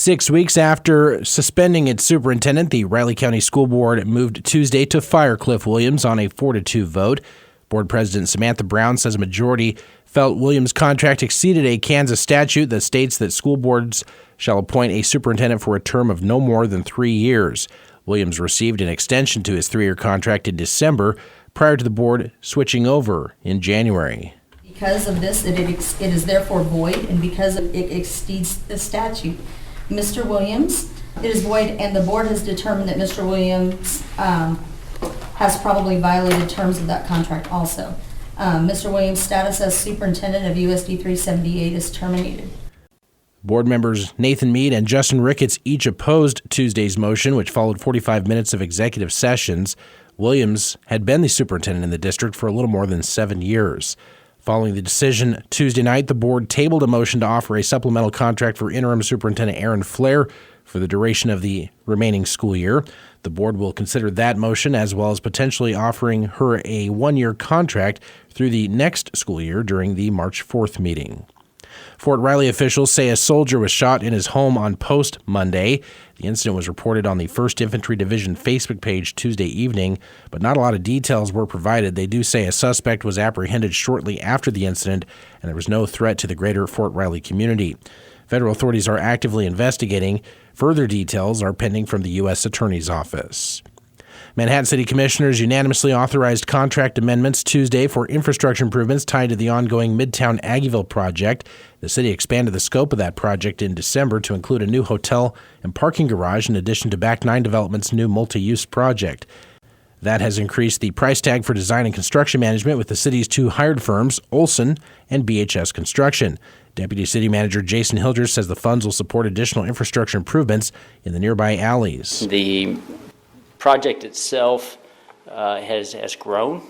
6 weeks after suspending its superintendent, the Riley County School Board moved Tuesday to fire Cliff Williams on a 4-2 vote. Board President Samantha Brown says a majority felt Williams' contract exceeded a Kansas statute that states that school boards shall appoint a superintendent for a term of no more than 3 years. Williams received an extension to his 3-year contract in December prior to the board switching over in January. Because of this, it is therefore void, and because it exceeds the statute. Mr. Williams, it is void, and the board has determined that Mr. Williams has probably violated terms of that contract also. Mr. Williams' status as superintendent of USD 378 is terminated. Board members Nathan Mead and Justin Ricketts each opposed Tuesday's motion, which followed 45 minutes of executive sessions. Williams had been the superintendent in the district for a little more than 7 years. Following the decision Tuesday night, the board tabled a motion to offer a supplemental contract for interim superintendent Aaron Flair for the duration of the remaining school year. The board will consider that motion as well as potentially offering her a 1-year contract through the next school year during the March 4th meeting. Fort Riley officials say a soldier was shot in his home on post Monday. The incident was reported on the 1st Infantry Division Facebook page Tuesday evening, but not a lot of details were provided. They do say a suspect was apprehended shortly after the incident, and there was no threat to the greater Fort Riley community. Federal authorities are actively investigating. Further details are pending from the U.S. Attorney's Office. Manhattan City Commissioners unanimously authorized contract amendments Tuesday for infrastructure improvements tied to the ongoing Midtown Aggieville project. The city expanded the scope of that project in December to include a new hotel and parking garage in addition to Back 9 Development's new multi-use project. That has increased the price tag for design and construction management with the city's 2 hired firms, Olson and BHS Construction. Deputy City Manager Jason Hilders says the funds will support additional infrastructure improvements in the nearby alleys. The project itself has grown.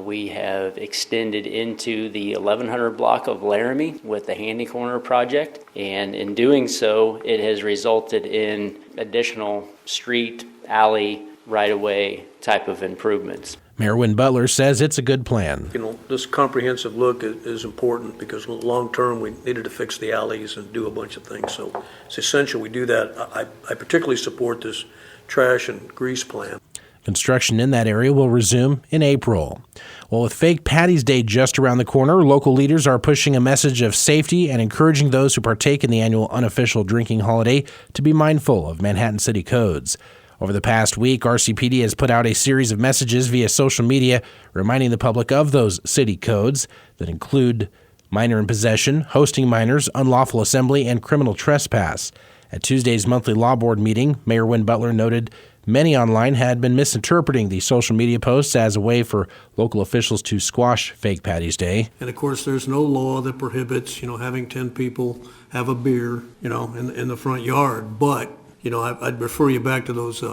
We have extended into the 1100 block of Laramie with the Handy Corner project, and in doing so, it has resulted in additional street, alley, right-of-way type of improvements. Mayor Wynn Butler says it's a good plan. This comprehensive look is important because long-term we needed to fix the alleys and do a bunch of things, so it's essential we do that. I particularly support this trash and grease plan. Construction in that area will resume in April. Well, with Fake Patty's Day just around the corner, local leaders are pushing a message of safety and encouraging those who partake in the annual unofficial drinking holiday to be mindful of Manhattan City codes. Over the past week, RCPD has put out a series of messages via social media reminding the public of those city codes that include minor in possession, hosting minors, unlawful assembly, and criminal trespass. At Tuesday's monthly law board meeting, Mayor Wynn Butler noted many online had been misinterpreting the social media posts as a way for local officials to squash Fake Patty's Day. And of course, there's no law that prohibits, having 10 people have a beer, in the front yard. But, I'd refer you back to those,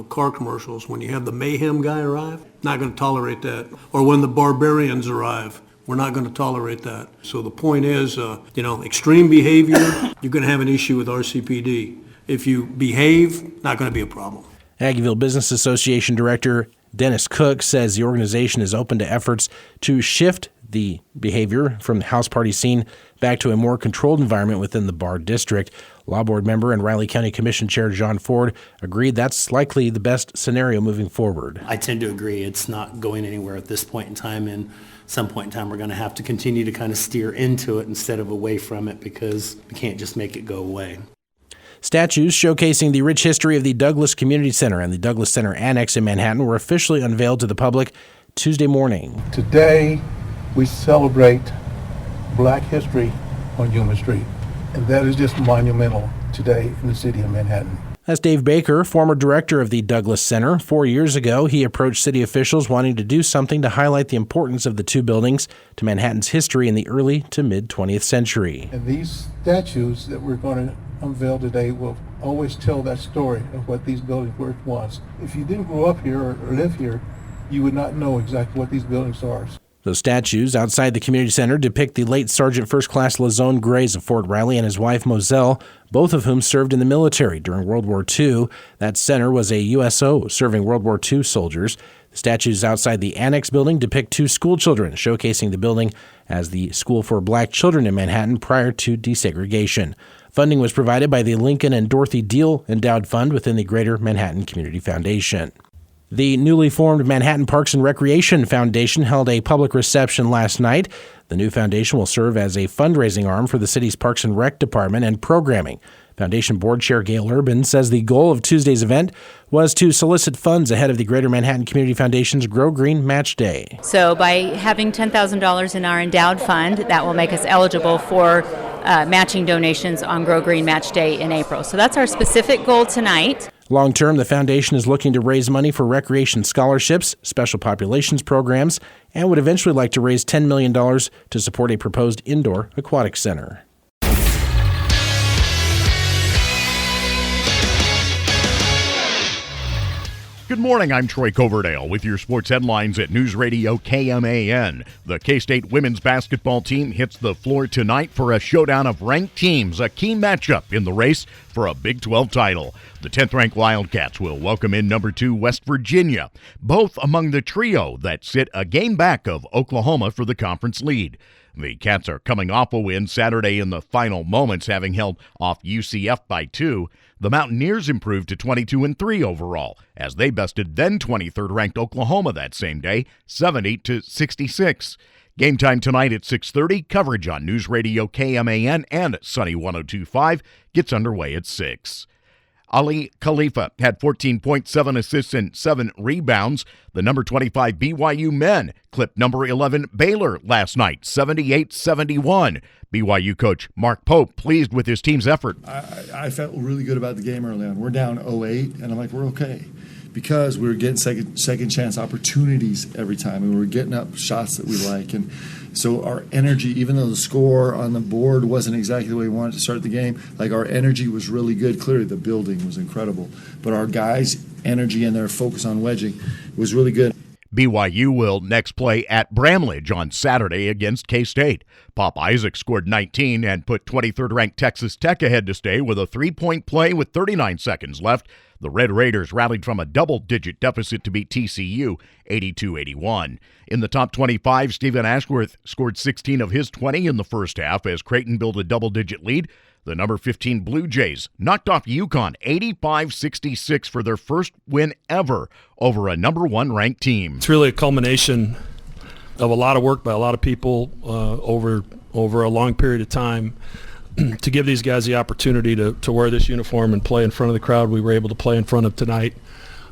car commercials. When you have the mayhem guy arrive, not going to tolerate that. Or when the barbarians arrive, we're not going to tolerate that. So the point is, extreme behavior, you're going to have an issue with RCPD. If you behave, not going to be a problem. Aggieville Business Association Director Dennis Cook says the organization is open to efforts to shift the behavior from the house party scene back to a more controlled environment within the bar district. Law Board member and Riley County Commission Chair John Ford agreed that's likely the best scenario moving forward. I tend to agree. It's not going anywhere at this point in time, and some point in time we're going to have to continue to kind of steer into it instead of away from it because we can't just make it go away. Statues showcasing the rich history of the Douglas Community Center and the Douglas Center Annex in Manhattan were officially unveiled to the public Tuesday morning. Today, we celebrate Black history on Human Street, and that is just monumental today in the city of Manhattan. That's Dave Baker, former director of the Douglas Center. 4 years ago, he approached city officials wanting to do something to highlight the importance of the two buildings to Manhattan's history in the early to mid-20th century. And these statues that we're going to unveil today will always tell that story of what these buildings were once. If you didn't grow up here or live here, you would not know exactly what these buildings are. Those statues outside the community center depict the late Sergeant First Class Lazone Grays of Fort Riley and his wife Moselle, both of whom served in the military during World War II. That center was a USO serving World War II soldiers. The statues outside the Annex building depict two school children, showcasing the building as the school for black children in Manhattan prior to desegregation. Funding was provided by the Lincoln and Dorothy Deal Endowed Fund within the Greater Manhattan Community Foundation. The newly formed Manhattan Parks and Recreation Foundation held a public reception last night. The new foundation will serve as a fundraising arm for the city's Parks and Rec Department and programming. Foundation Board Chair Gail Urban says the goal of Tuesday's event was to solicit funds ahead of the Greater Manhattan Community Foundation's Grow Green Match Day. So by having $10,000 in our endowed fund, that will make us eligible for matching donations on Grow Green Match Day in April. So that's our specific goal tonight. Long term, the foundation is looking to raise money for recreation scholarships, special populations programs, and would eventually like to raise $10 million to support a proposed indoor aquatic center. Good morning, I'm Troy Coverdale with your sports headlines at News Radio KMAN. The K-State women's basketball team hits the floor tonight for a showdown of ranked teams, a key matchup in the race for a Big 12 title. The 10th-ranked Wildcats will welcome in number 2 West Virginia, both among the trio that sit a game back of Oklahoma for the conference lead. The Cats are coming off a win Saturday in the final moments, having held off UCF by 2. The Mountaineers improved to 22-3 overall, as they bested then 23rd-ranked Oklahoma that same day, 70-66. Game time tonight at 6:30. Coverage on News Radio KMAN and Sunny 102.5 gets underway at 6. Ali Khalifa had 14.7 assists and 7 rebounds. The number 25 BYU men clipped number 11 Baylor last night, 78-71. BYU coach Mark Pope pleased with his team's effort. I felt really good about the game early on. We're down 0-8, and I'm like, we're okay. Because we were getting second chance opportunities every time, and we were getting up shots that we like. And so our energy, even though the score on the board wasn't exactly the way we wanted to start the game, like our energy was really good. Clearly the building was incredible. But our guys' energy and their focus on wedging was really good. BYU will next play at Bramlage on Saturday against K-State. Pop Isaac scored 19 and put 23rd-ranked Texas Tech ahead to stay with a 3-point play with 39 seconds left. The Red Raiders rallied from a double-digit deficit to beat TCU 82-81. In the top 25, Stephen Ashworth scored 16 of his 20 in the first half as Creighton built a double-digit lead. The number 15 Blue Jays knocked off UConn 85-66 for their first win ever over a number 1 ranked team. It's really a culmination of a lot of work by a lot of people over a long period of time to give these guys the opportunity to wear this uniform and play in front of the crowd we were able to play in front of tonight.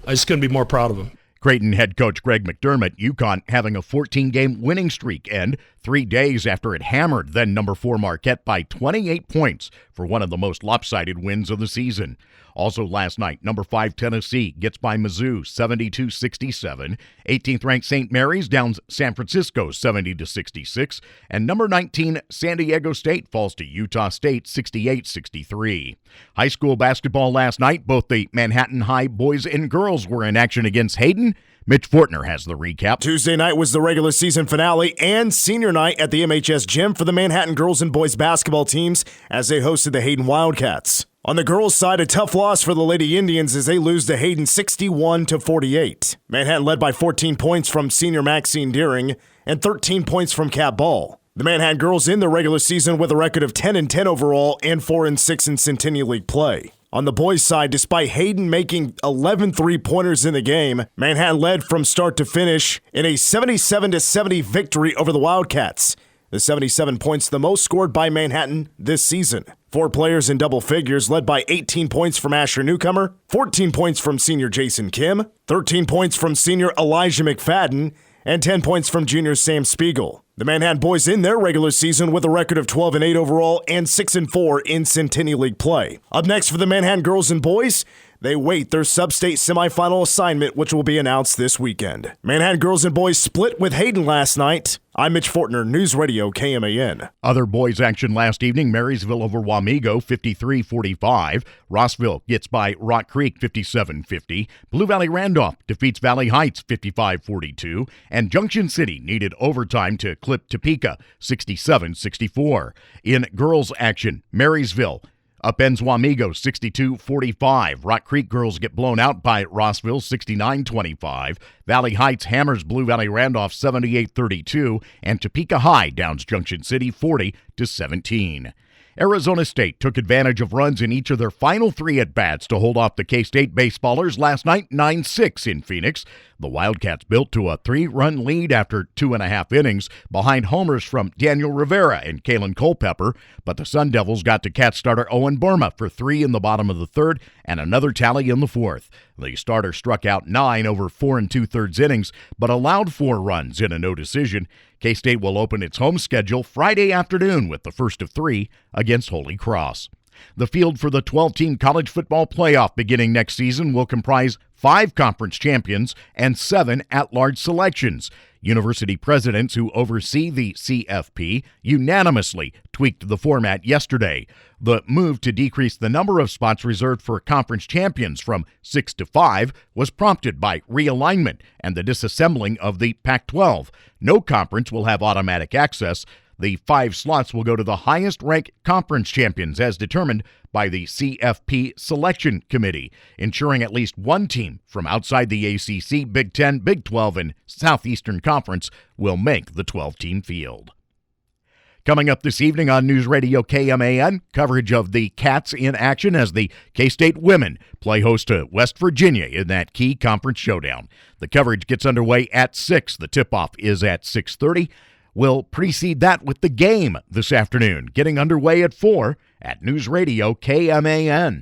I just couldn't be more proud of them. Creighton head coach Greg McDermott, UConn having a 14-game winning streak end 3 days after it hammered then number 4 Marquette by 28 points for one of the most lopsided wins of the season. Also last night, number 5 Tennessee gets by Mizzou 72-67. 18th-ranked St. Mary's downs San Francisco 70-66. And number 19 San Diego State falls to Utah State 68-63. High school basketball last night, both the Manhattan High boys and girls were in action against Hayden. Mitch Fortner has the recap. Tuesday night was the regular season finale and senior night at the MHS gym for the Manhattan girls and boys basketball teams as they hosted the Hayden Wildcats. On the girls' side, a tough loss for the Lady Indians as they lose to Hayden 61-48. Manhattan led by 14 points from senior Maxine Deering and 13 points from Kat Ball. The Manhattan girls in the regular season with a record of 10-10 overall and 4-6 in Centennial League play. On the boys' side, despite Hayden making 11 three-pointers in the game, Manhattan led from start to finish in a 77-70 victory over the Wildcats. The 77 points, the most scored by Manhattan this season. 4 players in double figures, led by 18 points from Asher Newcomer, 14 points from senior Jason Kim, 13 points from senior Elijah McFadden, and 10 points from junior Sam Spiegel. The Manhattan boys in their regular season with a record of 12-8 overall and 6-4 in Centennial League play. Up next for the Manhattan girls and boys, they wait their sub-state semifinal assignment, which will be announced this weekend. Manhattan girls and boys split with Hayden last night. I'm Mitch Fortner, News Radio KMAN. Other boys action last evening, Marysville over Wamego, 53-45. Rossville gets by Rock Creek, 57-50. Blue Valley Randolph defeats Valley Heights, 55-42. And Junction City needed overtime to clip Topeka, 67-64. In girls action, Marysville upends Wamego 62-45. Rock Creek girls get blown out by Rossville 69-25. Valley Heights hammers Blue Valley Randolph 78-32. And Topeka High downs Junction City 40-17. Arizona State took advantage of runs in each of their final 3 at-bats to hold off the K-State baseballers last night 9-6 in Phoenix. The Wildcats built to a 3-run lead after 2.5 innings behind homers from Daniel Rivera and Kalen Culpepper, but the Sun Devils got to Cat starter Owen Burma for 3 in the bottom of the 3rd and another tally in the 4th. The starter struck out 9 over 4 2/3 innings, but allowed 4 runs in a no decision. K-State will open its home schedule Friday afternoon with the first of 3 against Holy Cross. The field for the 12-team college football playoff beginning next season will comprise 5 conference champions and 7 at-large selections. University presidents who oversee the CFP unanimously tweaked the format yesterday. The move to decrease the number of spots reserved for conference champions from 6 to 5 was prompted by realignment and the disassembling of the Pac-12. No conference will have automatic access. The 5 slots will go to the highest-ranked conference champions as determined by the CFP Selection Committee, ensuring at least one team from outside the ACC, Big 10, Big 12, and Southeastern Conference will make the 12-team field. Coming up this evening on News Radio KMAN, coverage of the Cats in action as the K-State women play host to West Virginia in that key conference showdown. The coverage gets underway at 6. The tip-off is at 6:30. We'll precede that with the game this afternoon, getting underway at 4 at News Radio KMAN.